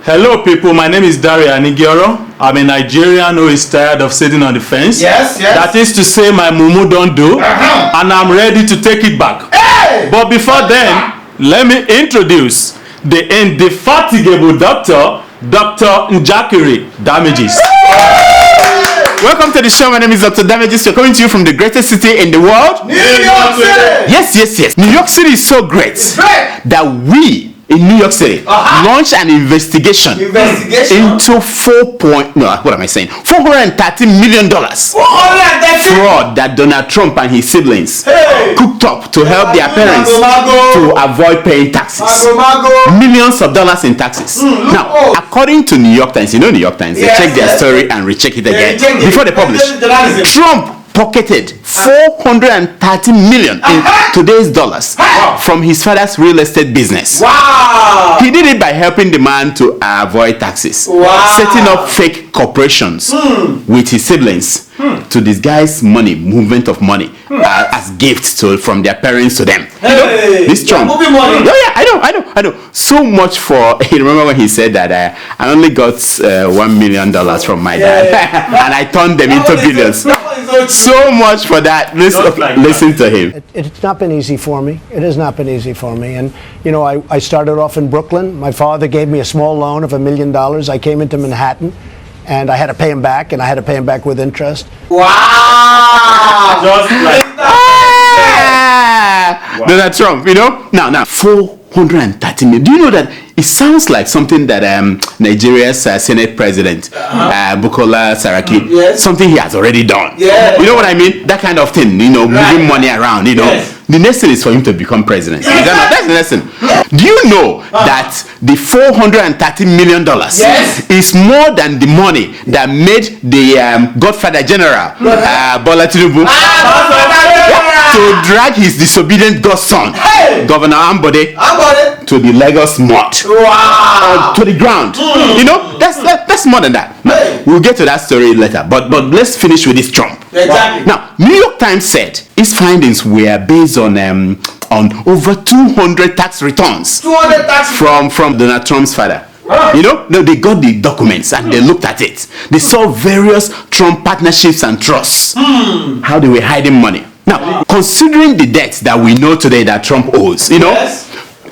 Hello people, my name is Daria Anigioro. I'm a Nigerian who is tired of sitting on the fence. Yes. That is to say my mumu don't do, and I'm ready to take it back. Hey! But before then, let me introduce the indefatigable Dr. Njakiri Damages. Welcome to the show. My name is Dr. Damages. We're coming to you from the greatest city in the world. New York City! Yes. New York City is so great, that we in New York City launched an investigation into $430 million fraud that Donald Trump and his siblings cooked up to help their parents to avoid paying taxes. Millions of dollars in taxes. Now, according to New York Times, you know New York Times, they check their story and recheck it again before they publish. Trump pocketed $430 million in today's dollars from his father's real estate business. Wow! He did it by helping the man to avoid taxes, setting up fake corporations with his siblings to disguise movement of money as gifts from their parents to them. This Trump. I know. So much for. You remember when he said that I only got $1 million from my dad, and I turned them into billions. So much for that. Listen to him. It's not been easy for me. It has not been easy for me. And, you know, I started off in Brooklyn. My father gave me a small loan of $1 million. I came into Manhattan, and I had to pay him back, and I had to pay him back with interest. Wow! Just like Donald Trump, you know? Now, $430 million. Do you know that it sounds like something that Nigeria's Senate President, Bukola Saraki, something he has already done. Yeah. You know what I mean? That kind of thing, you know, moving money around, you know. Yes. The next thing is for him to become president. That's the next thing. Do you know that the $430 million is more than the money that made the Godfather General, Bola Tinubu, to drag his disobedient godson, Governor Ambode, to the Lagos mud, to the ground. You know, that's more than that. Now, we'll get to that story later, but let's finish with this Trump. Exactly. Now, New York Times said its findings were based on over 200 tax returns from Donald Trump's father. You know, no, they got the documents and they looked at it. They saw various Trump partnerships and trusts, how they were hiding money. Now, considering the debts that we know today that Trump owes, you know,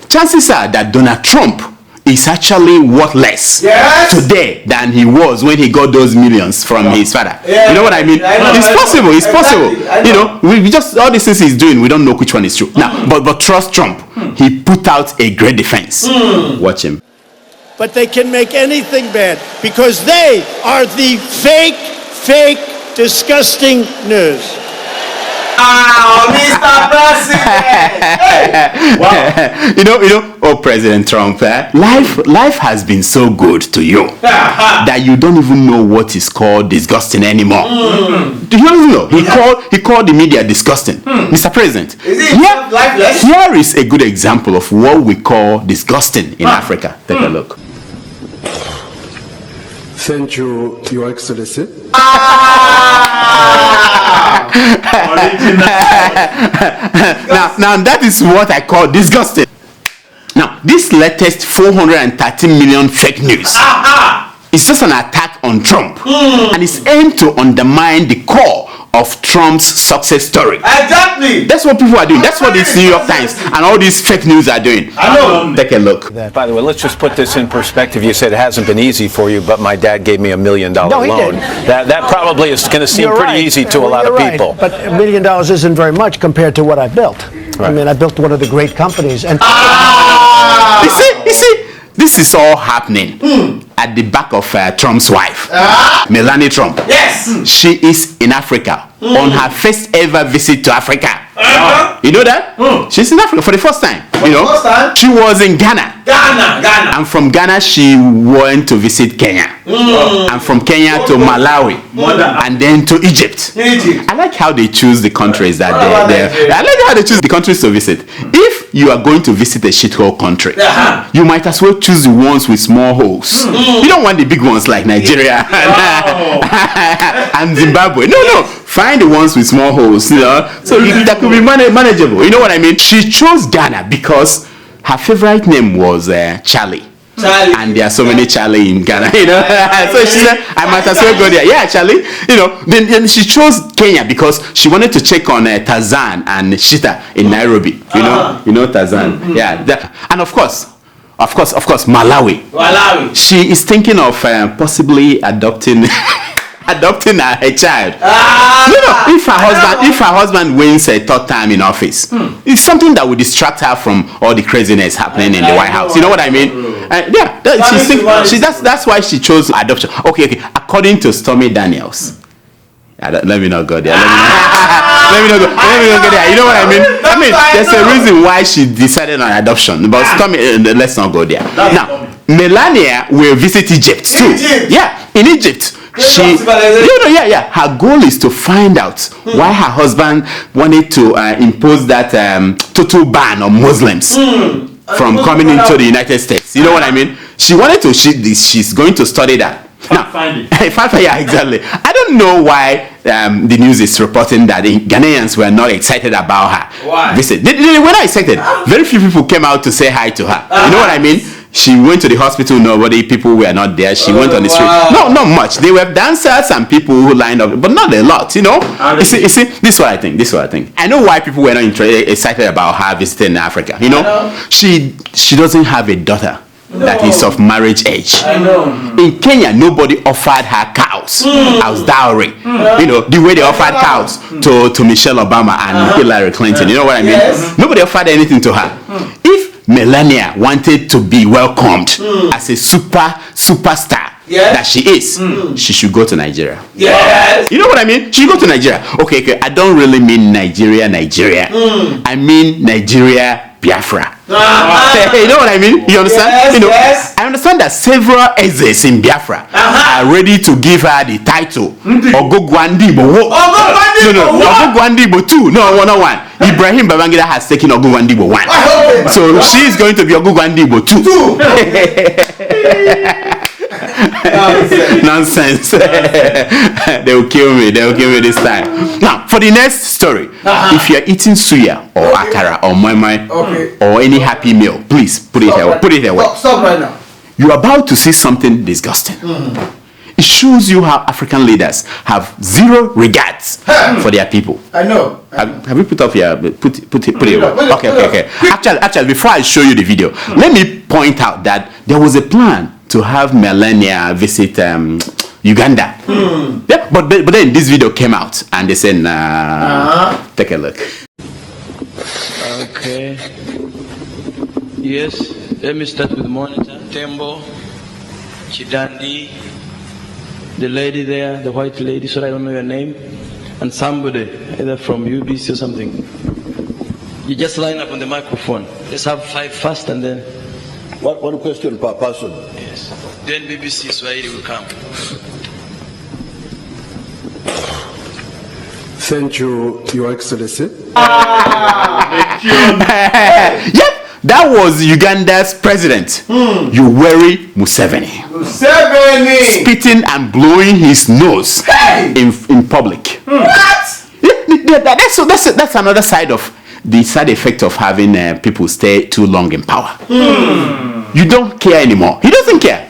chances are that Donald Trump is actually worth less today than he was when he got those millions from his father. You know what I mean? It's possible. You know, we just, all these things he's doing, we don't know which one is true. Now, but trust Trump. He put out a great defense. Watch him. But they can make anything bad because they are the fake, disgusting news. Mr. President! You know, oh, President Trump, life has been so good to you that you don't even know what is called disgusting anymore. Do you even know? He called the media disgusting. Mr. President, Is it lifeless? Here is a good example of what we call disgusting in Africa. Take a look. Thank you, Your Excellency. Now that is what I call disgusting. Now, this latest 430 million fake news is just an attack on Trump and it's aimed to undermine the core of Trump's success story. Exactly. That's what people are doing. That's what this New York Times and all these fake news are doing. I know. Take a look. By the way, let's just put this in perspective. You said it hasn't been easy for you, but my dad gave me $1 million loan. Didn't. That probably is going to seem pretty easy to a lot of people. But $1 million isn't very much compared to what I built. I mean, I built one of the great companies. And You see, this is all happening at the back of Trump's wife, Melania Trump. Yes. She is in Africa on her first ever visit to Africa. You know that? She's in Africa for the first time. She was in Ghana. And from Ghana, she went to visit Kenya. And from Kenya to Malawi. And then to Egypt. I like how they choose the countries that I like how they choose the countries to visit. If you are going to visit a shithole country, you might as well choose the ones with small holes. You don't want the big ones like Nigeria and Zimbabwe. No. Find the ones with small holes, so that could be manageable. You know what I mean? She chose Ghana because her favorite name was Charlie. Charlie. And there are so many Charlie in Ghana, you know. So she said, I might as well go there. Yeah, Charlie. You know, then she chose Kenya because she wanted to check on Tarzan and Shita in Nairobi. You know Tarzan. Yeah. And of course, Malawi. She is thinking of possibly adopting a child. If her husband wins a third time in office, it's something that would distract her from all the craziness happening in the White House. You know what I mean? That's why she chose adoption. Okay. According to Stormy Daniels. Let me not go there. Let me not go there. You know what I mean? I mean, there's a reason why she decided on adoption. But Stormy, let's not go there. Now, Melania will visit Egypt too. Yeah, in Egypt. Her goal is to find out why her husband wanted to impose that total ban on Muslims from coming into the United States. You know what I mean? She wanted to. She's going to study that. Now, yeah, exactly. I don't know why the news is reporting that the Ghanaians were not excited about her visit. They were not excited. Very few people came out to say hi to her. You know what I mean? She went to the hospital, people were not there. She went on the street. No, not much. There were dancers and people who lined up, but not a lot, you know. You see, this is what I think. I know why people were not excited about her visiting Africa. You know, she doesn't have a daughter that is of marriage age. I know. In Kenya, nobody offered her cows as dowry. You know, the way they offered cows to Michelle Obama and Hillary Clinton. You know what I mean? Nobody offered anything to her. If Melania wanted to be welcomed as a superstar that she is, she should go to Nigeria. Yes. You know what I mean? She should go to Nigeria. Okay. I don't really mean Nigeria. I mean Nigeria, Biafra. You know what I mean? You understand? Yes, you know, yes. I understand that several exes in Biafra are ready to give her the title Ogogwandibo. Ogogwandibo 2. No, 101. Ibrahim Babangida has taken Ogogwandibo 1. So she is going to be Ogogwandibo 2. Nonsense. They will kill me this time. Now, for the next story, if you are eating suya or akara or moi or any happy meal, please put it away. Stop right now. You're about to see something disgusting. It shows you how African leaders have zero regards for their people. I know. Have you put up here? Put it away. Okay. Actually, before I show you the video, let me point out that there was a plan to have Melania visit Uganda. Yeah, but then this video came out and they said, take a look. Okay. Yes, let me start with monitor. Tembo, Chidandi, the lady there, the white lady, sorry I don't know your name, and somebody, either from UBC or something. You just line up on the microphone. Let's have 5 first and then... One question per person. Yes. Then BBC Swahili will come. Thank you, Your Excellency. Yep, that was Uganda's president, Yoweri Museveni, spitting and blowing his nose in public. What? That's another side of the side effect of having people stay too long in power. You don't care anymore. He doesn't care.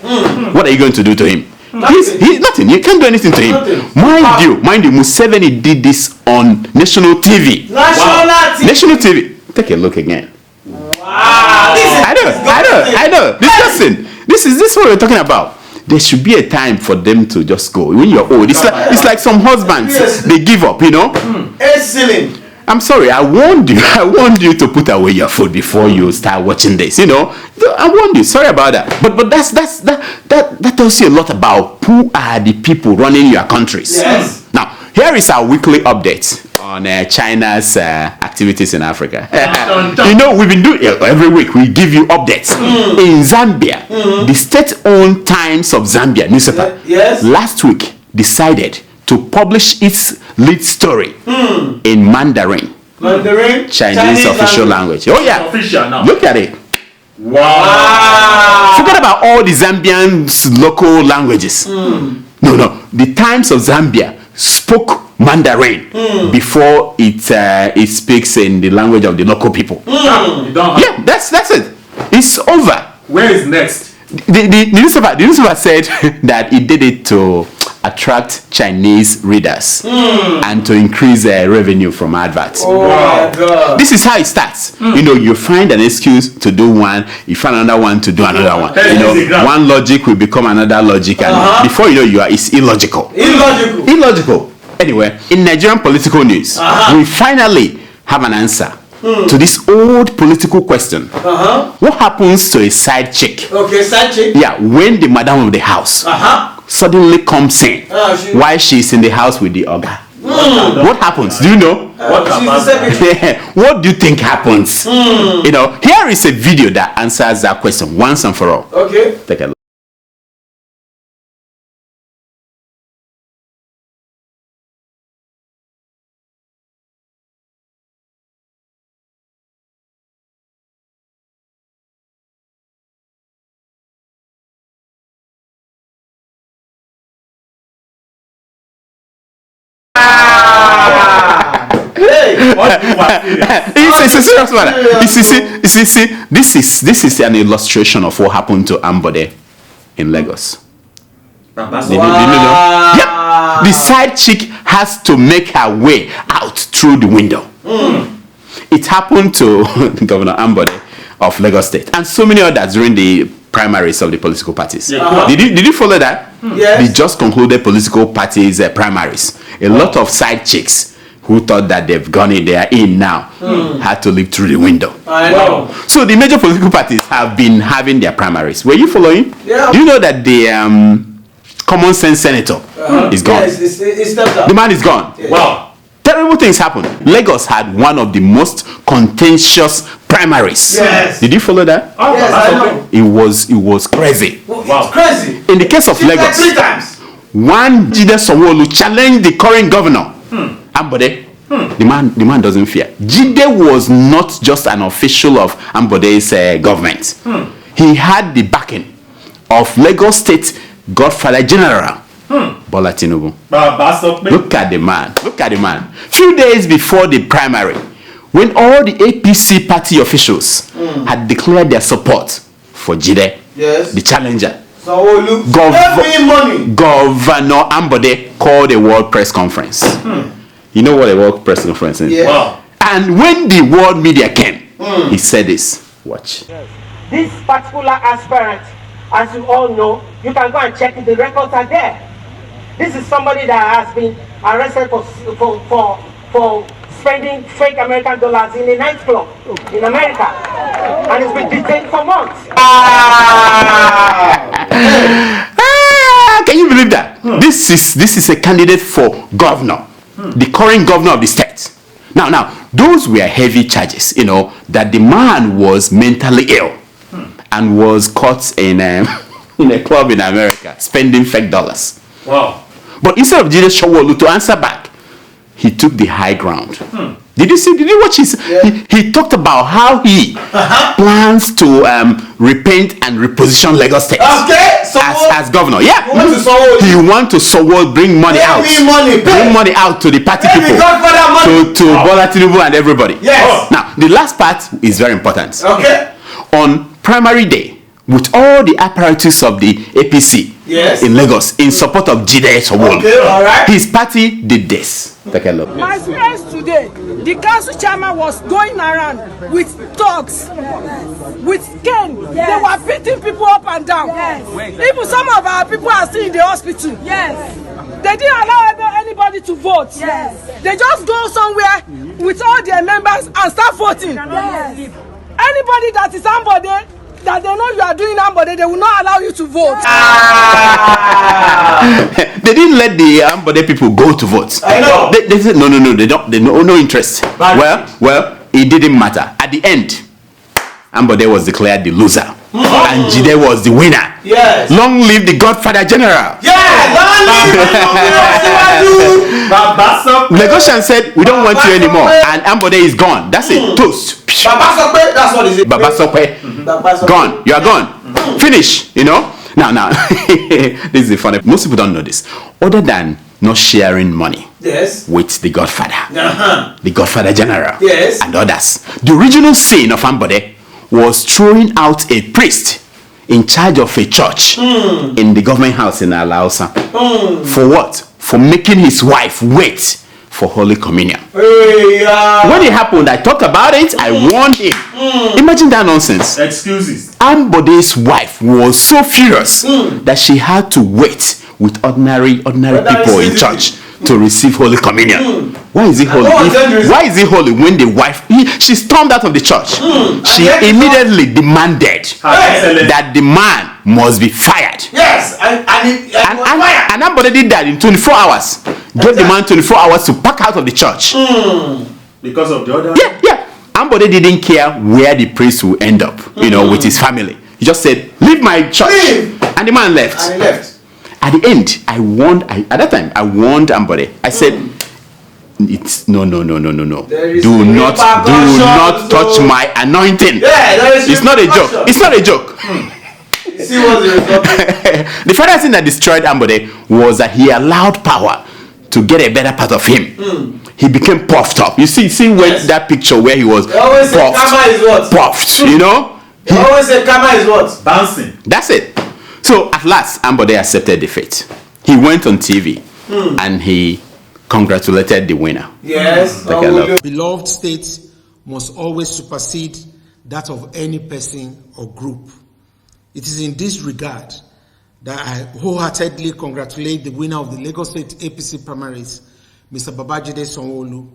What are you going to do to him? He's nothing. You can't do anything to him. Mind you, Museveni did this on national TV. National TV. Take a look again. Wow. I know. Disgusting. This is what we're talking about. There should be a time for them to just go. When you're old, it's like some husbands. They give up, you know. Excellent. I'm sorry, I warned you to put away your food before you start watching this, you know. I warned you, sorry about that. But that tells you a lot about who are the people running your countries. Yes. Now, here is our weekly update on China's activities in Africa. You know, we've been doing it every week. We give you updates. In Zambia, the state-owned Times of Zambia newspaper last week decided to publish its lead story in Mandarin, Chinese official language. Oh yeah, official now. Look at it. Wow. Forget about all the Zambians' local languages. No. The Times of Zambia spoke Mandarin before it speaks in the language of the local people. Yeah, Yeah, that's it. It's over. where is next? The newspaper said that he did it to attract Chinese readers and to increase revenue from adverts. Oh my God. This is how it starts. You know, you find an excuse to do one, you find another one to do another one. You know, one logic will become another logic, and before you know, it's illogical. Illogical. Anyway, in Nigerian political news, we finally have an answer to this old political question. What happens to a side chick? Okay, side chick. Yeah, when the madam of the house suddenly comes in while she's in the house with the oga. What happens? Do you know? What do you think happens? You know, here is a video that answers that question once and for all. Okay. Take a look. It's a serious matter. This is an illustration of what happened to Ambode in Lagos. Did you know? Yep. The side chick has to make her way out through the window. It happened to Governor Ambode of Lagos State and so many others during the primaries of the political parties. Did you follow that? Yes. The just concluded political parties primaries. A lot of side chicks who thought that they've gone in, they are in now, had to leap through the window. I know. So the major political parties have been having their primaries. Were you following? Yeah. Do you know that the common sense senator is gone? Yes, it's stepped up. The man is gone. Yes. Wow. Terrible things happened. Lagos had one of the most contentious primaries. Yes. Did you follow that? Yes, I know. It was crazy. It's crazy. In the case of Lagos, Like 3 times. one Jide Sanwo-Olu challenged the current governor, Ambode. The man doesn't fear. Jide was not just an official of Ambode's government. He had the backing of Lagos State Godfather General, Bola Tinubu. Look at the man. Look at the man. Few days before the primary, when all the APC party officials had declared their support for Jide, the challenger, Governor Ambode called a world press conference. You know what a world press conference is? Yeah. Wow. And when the world media came, he said this. Watch. This particular aspirant, as you all know, you can go and check it, the records are there. This is somebody that has been arrested for spending fake American dollars in a nightclub in America. And it's been detained for months. Can you believe that? This is a candidate for governor. The current governor of the state. Now, those were heavy charges, you know, that the man was mentally ill and was caught in a club in America spending fake dollars. Wow. But instead of Jide Sanwo-Olu to answer back, he took the high ground. Did you watch his? He talked about how he plans to repent and reposition Lagos State as governor. Yeah, he want to bring money out. Bring money out to the party people, to Bola Tinubu and everybody. Yes. Now the last part is very important. Okay. On primary day, with all the apparatus of the APC in Lagos in support of Jide Sanwo-Olu, his party did this. Take a look. My friends today, the council chairman was going around with dogs, with cane. They were beating people up and down. Even some of our people are still in the hospital. They didn't allow anybody to vote. They just go somewhere with all their members and start voting. Anybody that is Ambode, that they know you are doing Ambode, they will not allow you to vote. They didn't let the Ambode people go to vote. I know. They said no, they don't. They no interest. Well, it didn't matter. At the end, Ambode was declared the loser, and Jide was the winner. Yes. Long live the Godfather General. Lagosian said, "We don't want you anymore," and Ambode is gone. That's it. Toast. That's what is it. Baba Sokwe. Gone. You are gone. Finish. You know. Now, this is the funny. Most people don't know this. Other than not sharing money with the Godfather, the Godfather General, and others, the original sin of Ambode was throwing out a priest in charge of a church in the government house in Alausa. For what? For making his wife wait for Holy Communion. When it happened, I talked about it. I warned him. Imagine that nonsense. Excuses. Ambode's wife was so furious that she had to wait with ordinary people in church to receive Holy Communion. Why is it holy? Why is it holy when the wife, she stormed out of the church? She immediately demanded that the man must be fired. Yes, and Ambode did that in 24 hours. Gave the man 24 hours to pack out of the church. Because of the other? Yeah. Ambode didn't care where the priest will end up, with his family. He just said, leave my church. Leave. And the man left. And he left. At the end, I warned Ambode. I said, it's no. Do not touch my anointing. It's not a joke. It's not a joke. See what the final thing that destroyed Ambode was that he allowed power to get a better part of him. He became puffed up. You see when that picture where he was always puffed, say karma is what? Puffed, They always say karma is what? Bouncing. That's it. So at last, Ambode accepted defeat. He went on TV and he congratulated the winner. Yes. Beloved state must always supersede that of any person or group. It is in this regard that I wholeheartedly congratulate the winner of the Lagos State APC primaries, Mr. Babajide Sanwo-Olu,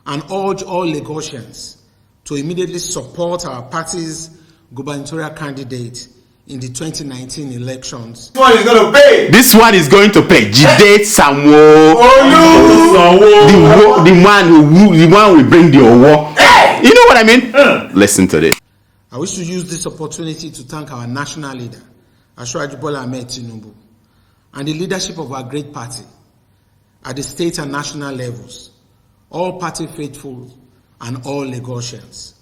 and urge all Lagosians to immediately support our party's gubernatorial candidate in the 2019 elections. This one is going to pay. This one is going to pay. Jide Sanwo-Olu, the one who will bring the Owo. You know what I mean? Listen to this. I wish to use this opportunity to thank our national leader, Asiwaju Bola Ahmed Tinubu, and the leadership of our great party at the state and national levels, all party faithful and all Lagosians.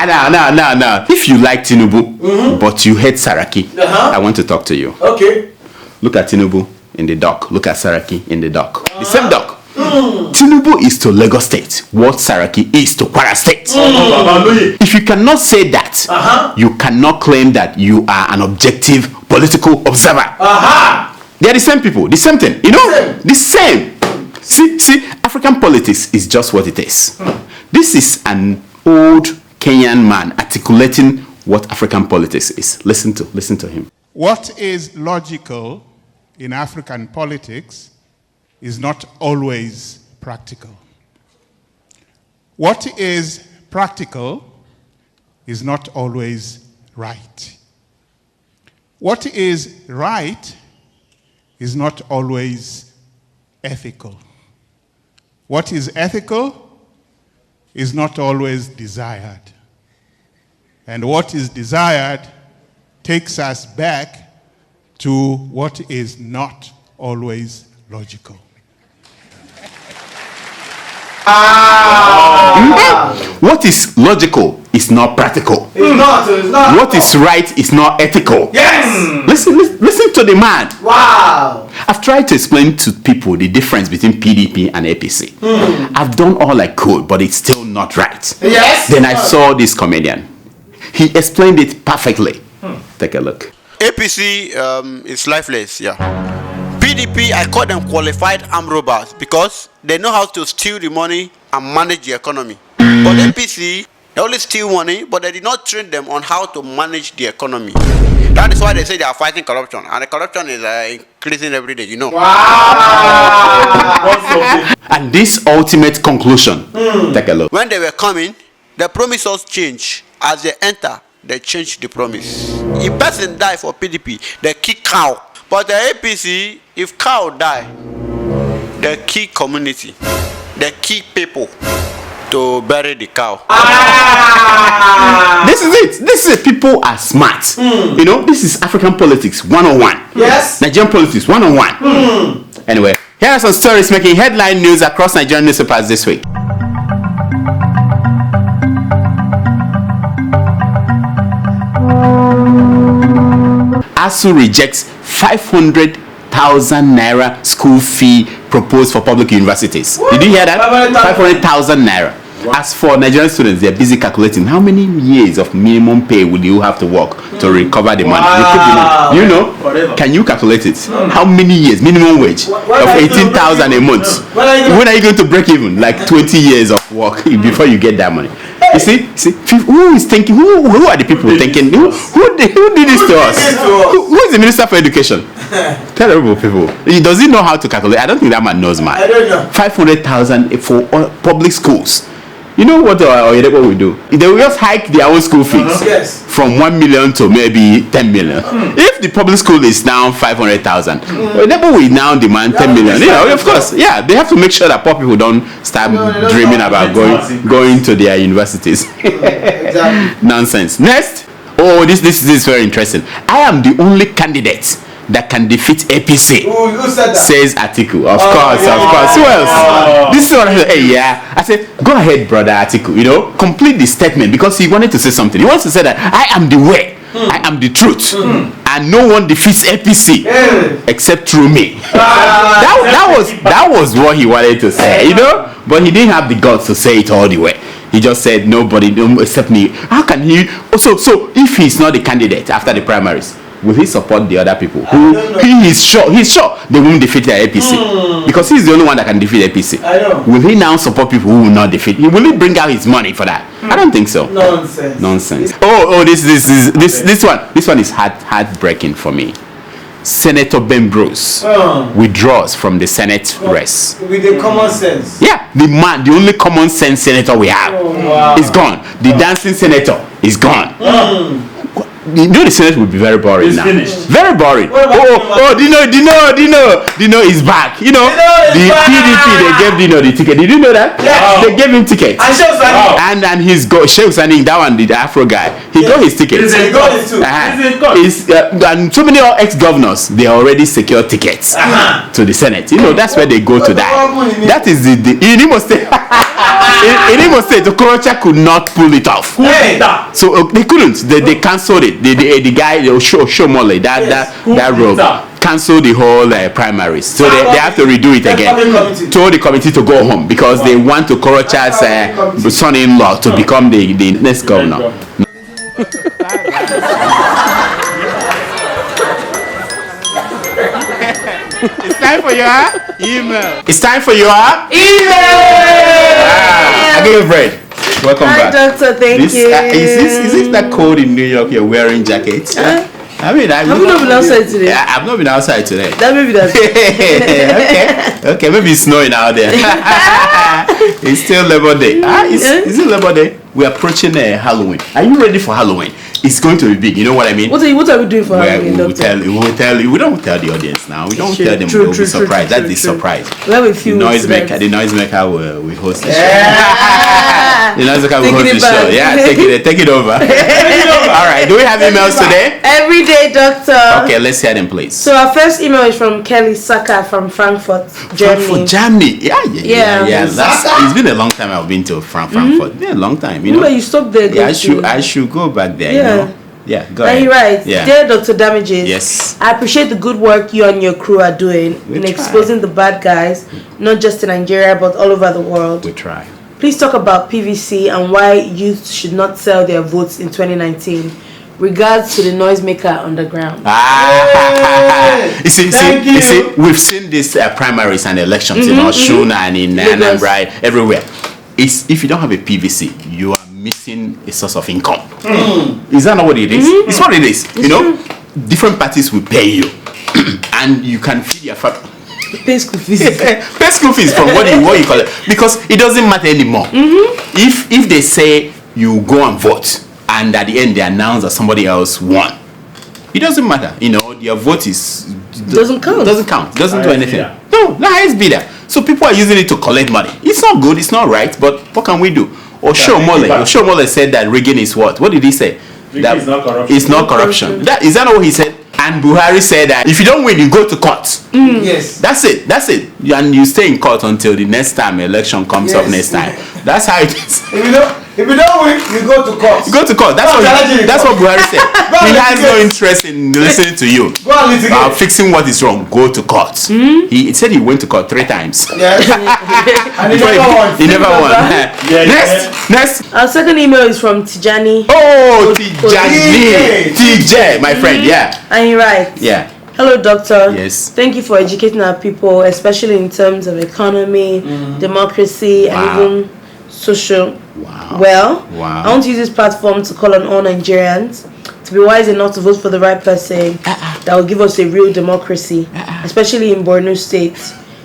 Now. If you like Tinubu, but you hate Saraki, I want to talk to you. Okay. Look at Tinubu in the dock. Look at Saraki in the dock. The same dock. Tinubu is to Lagos State what Saraki is to Kwara State. If you cannot say that, you cannot claim that you are an objective political observer. They are the same people, the same thing, the same. See, African politics is just what it is. This is an old Kenyan man articulating what African politics is. Listen to him. What is logical in African politics is not always practical. What is practical is not always right. What is right is not always ethical. What is ethical is not always desired. And what is desired takes us back to what is not always logical. What is logical is not practical. It's not. What is right is not ethical. Yes. Listen to the man. Wow. I've tried to explain to people the difference between PDP and APC. I've done all I could, but it's still not right. Yes. Then I saw this comedian. He explained it perfectly. Take a look. APC is lifeless, PDP, I call them qualified armed robbers because they know how to steal the money and manage the economy. But APC, they only steal money, but they did not train them on how to manage the economy. That is why they say they are fighting corruption, and the corruption is increasing every day, Wow. And this ultimate conclusion, take a look. When they were coming, they promised us change. As they enter, they changed the promise. If person die for PDP, they kick cow. But the APC, if cow die, they kill community. They kill people to bury the cow. This is it. This is it. People are smart. This is African politics 101. Yes. Nigerian politics 101. Anyway, here are some stories making headline news across Nigerian newspapers this week. ASUU rejects 500,000 naira school fee proposed for public universities. Did you hear that? 500,000 naira. As for Nigerian students, they're busy calculating how many years of minimum pay will you have to work to recover the money. Recoup the money. You know? Forever. Can you calculate it? How many years minimum wage of 18,000 a month? When are you going to break even? Like 20 years of work before you get that money. You see, who is thinking? Who are the people thinking? Who did this to us? Who is the Minister for Education? Terrible people. Does he know how to calculate? I don't think that man knows, man. I don't know. 500,000 for public schools. You know what Oyedepo will do? They will just hike their own school fees from 1 million to maybe 10 million. If the public school is now 500,000, Oyedepo will now demand 10 million. Yeah, of course. Yeah, they have to make sure that poor people don't start dreaming about going to their universities. Nonsense. Next. Oh, this is very interesting. I am the only candidate that can defeat APC. Who said that? Says Atiku. Of course. Who else? This is what I said. Hey, yeah. I said, go ahead, brother Atiku. You know, complete the statement because he wanted to say something. He wants to say that I am the way, I am the truth, and no one defeats APC except through me. That was what he wanted to say. You know, but he didn't have the guts to say it all the way. He just said nobody except me. How can he? So if he's not the candidate after the primaries, will he support the other people who he's sure they won't defeat the APC because he's the only one that can defeat APC? I know. Will he now support people who will not defeat? Will he bring out his money for that? I don't think so. Nonsense. Oh, this one is heartbreaking for me. Senator Ben Bruce withdraws from the Senate race. With the common sense. Yeah, the only common sense senator we have is gone. The dancing senator is gone. You know the Senate will be very boring now. Finished. Very boring. Dino is back. You know, the PDP, they gave Dino the ticket. Did you know that? Yeah. They gave him ticket. And he's got Sheikh Sani, that one, the Afro guy. He got his ticket. He got it too. And so many ex-governors, they already secured tickets to the Senate. You know, that's where they go to die. That is the in Imo State. In Imo State, the Okorocha could not pull it off. So they couldn't. They cancelled it. The guy, Shomole, that robe, cancelled the whole primaries. So they have to redo it again. Told the committee to go home because they want to Okorocha's son-in-law to become the next governor. It's time for your email. It's time for your email. I give you bread. Welcome back. Hi, Doctor. Thank you. Is it that cold in New York? You're wearing jackets. I mean, have you not been outside today? I've not been outside today. That maybe that's okay. Maybe it's snowing out there. It's still Labor Day. Is it Labor Day? We're approaching Halloween. Are you ready for Halloween? It's going to be big. You know what I mean? What are we doing for Halloween? We will tell you. We don't tell the audience now. We don't tell them. We'll be surprised. That's the surprise. We have a few. The noisemaker will host the show. The noisemaker will host the show. Yeah, take it over. All right. Do we have emails today? Every day, Doctor. Okay, let's hear them, please. So our first email is from Kelly Saka from Frankfurt, Germany. Frankfurt, Germany. Yeah. It's been a long time I've been to Frankfurt. It's been a long time. You know. You stopped there. Yeah, I should go back there. Yeah. You know? Yeah, go ahead. You're right. Yeah. Dear Dr. Damages, yes, I appreciate the good work you and your crew are doing in exposing the bad guys, not just in Nigeria but all over the world. We try. Please talk about PVC and why youth should not sell their votes in 2019. Regards to the noisemaker underground. You see, we've seen these primaries and elections in Oshun and in Anambra, everywhere. If you don't have a PVC, you are missing a source of income. Is that not what it is? It's what it is. Different parties will pay you and you can feed your family. Pay school fees. Pay school fees from what you call it, because it doesn't matter anymore. If they say you go and vote and at the end they announce that somebody else won, it doesn't matter. Your vote doesn't count. Doesn't do anything. No, the highest bidder. So people are using it to collect money. It's not good. It's not right. But what can we do? Oshomole said that rigging is what? What did he say? That it's not corruption. Is that not what he said? And Buhari said that if you don't win, you go to court. Yes. That's it. And you stay in court until the next time election comes up next time. That's how it is. If you don't win, you go to court. Go to court. That's what Buhari said. He has no interest in listening to you. Go and litigate. Fixing what is wrong. Go to court. He said he went to court 3 times. Yeah. And he never won. He never won. Next. Our second email is from Tijani. Oh, Tijani. TJ, my friend. Yeah. And he writes. Yeah. Hello, doctor. Yes. Thank you for educating our people, especially in terms of economy, democracy, and even social. Wow. I want to use this platform to call on all Nigerians to be wise enough to vote for the right person that will give us a real democracy, especially in Borno State,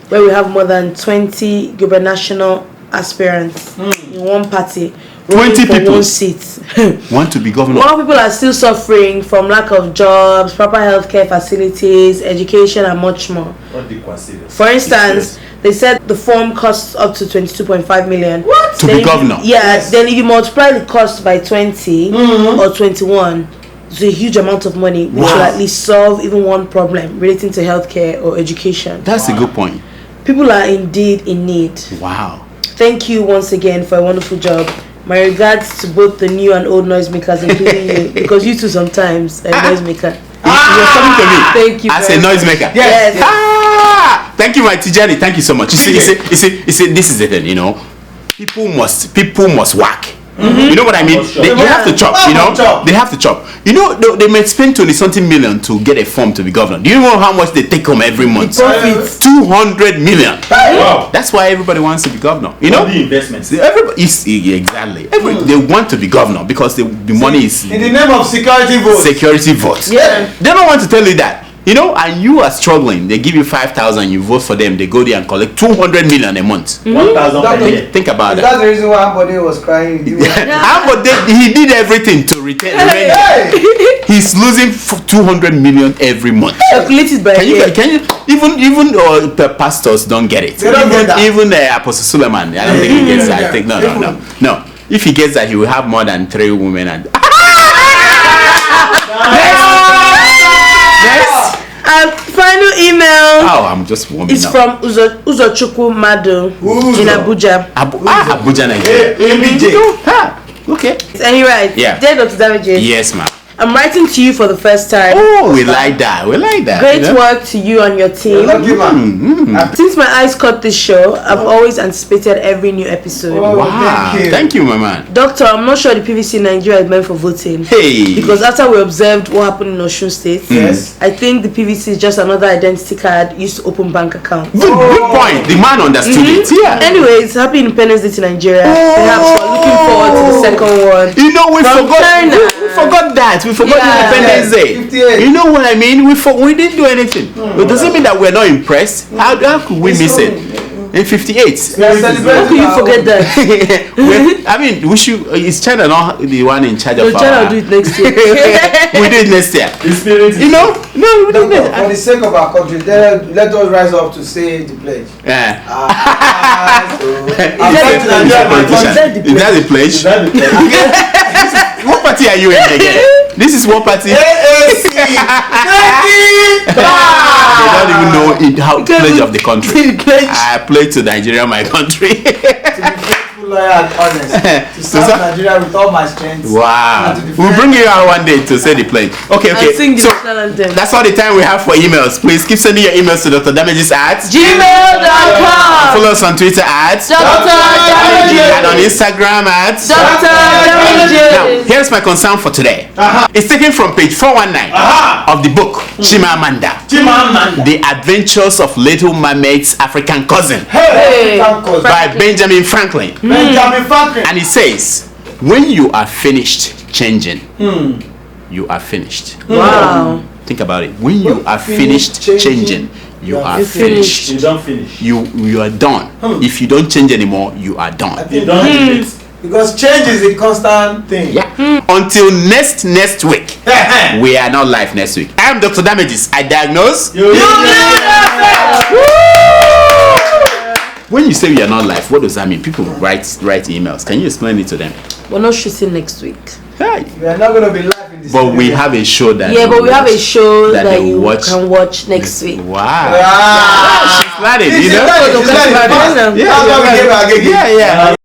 where we have more than 20 gubernatorial aspirants in one party. 20 people. One seat. Want to be governor. More people are still suffering from lack of jobs, proper healthcare facilities, education, and much more. For instance, they said the form costs up to 22.5 million. What? To be governor? Yes. Then if you multiply the cost by 20 or 21, it's a huge amount of money, which will at least solve even one problem relating to healthcare or education. That's a good point. People are indeed in need. Wow. Thank you once again for a wonderful job. My regards to both the new and old noisemakers, including you, because you too sometimes are a noisemaker. You're coming to me. Thank you. As a noisemaker. Yes. Thank you, my Tijani. Thank you so much. You see, this is the thing. People must work. You know what I mean? You have to chop. They have to chop. They may spend 20-something million to get a form to be governor. Do you know how much they take home every month? 200 million. Wow. That's why everybody wants to be governor. The investments. Exactly. They want to be governor because the money is in the name of security votes. Security votes. Yeah. They don't want to tell you that. And you are struggling. They give you 5,000, you vote for them, they go there and collect 200 million a month. 1,000 per year. Think about that. That's the reason why Ambode was crying. Ambode, he did everything to retain. He's losing 200 million every month. Calculated by can you even pastors don't get it. They don't get that. Even Apostle Suleiman, I don't think he gets that. I think no. If he gets that, he will have more than 3 women and final email. Oh, I'm just warming it's up. From Uzochukwu Madu in Abuja. Abuja, Nigeria. Okay. And he writes, yeah. Dear Dr. Damage. Yes, ma'am. I'm writing to you for the first time. Oh, we like that. Great work to you and your team. Since my eyes caught this show, I've always anticipated every new episode. Wow. Thank you, my man. Doctor, I'm not sure the PVC in Nigeria is meant for voting. Hey. Because after we observed what happened in Osun State, I think the PVC is just another identity card used to open bank accounts. Good point. The man understood it. Yeah. Anyways, happy Independence Day to Nigeria. Perhaps we're looking forward to the second one. We forgot China. We forgot that. We forgot Independence Day. 58. You know what I mean? We didn't do anything. It doesn't mean that we're not impressed. How could we miss it? In 58. How could you forget that? I mean, we should. Is China not the one in charge of China will do it next year. We do it next year. No, for the sake of our country, let us rise up to say the pledge. Is that the pledge? What party are you in again? This is what party? ASUU. They don't even know how pledge of the country. I pledge to Nigeria, my country. To be faithful, loyal, and honest. To serve Nigeria with all my strength. Wow. We'll bring you out one day to say the pledge. Okay. So that's all the time we have for emails. Please keep sending your emails to Dr. Damages at gmail.com. Follow us on Twitter at Dr. Damages. And on Instagram at Dr. Damages. Now, here's my concern for today. It's taken from page 419 of the book Chimamanda. The Adventures of Little Mermaid's African Cousin. By Benjamin Franklin. And it says, when you are finished changing, you are finished. Wow. Think about it. When you are finished changing, you are finished. You don't finish. You are done. If you don't change anymore, you are done. You don't Because change is a constant thing. Yeah. Until next week. We are not live next week. I am Dr. Damages. I diagnose. When you say we are not live, what does that mean? People write emails. Can you explain it to them? We're not shooting next week. Hey. We are not going to be live in this. But we have a show that. Yeah, but we have a show that you can watch next week. Wow. She's planning, Yeah.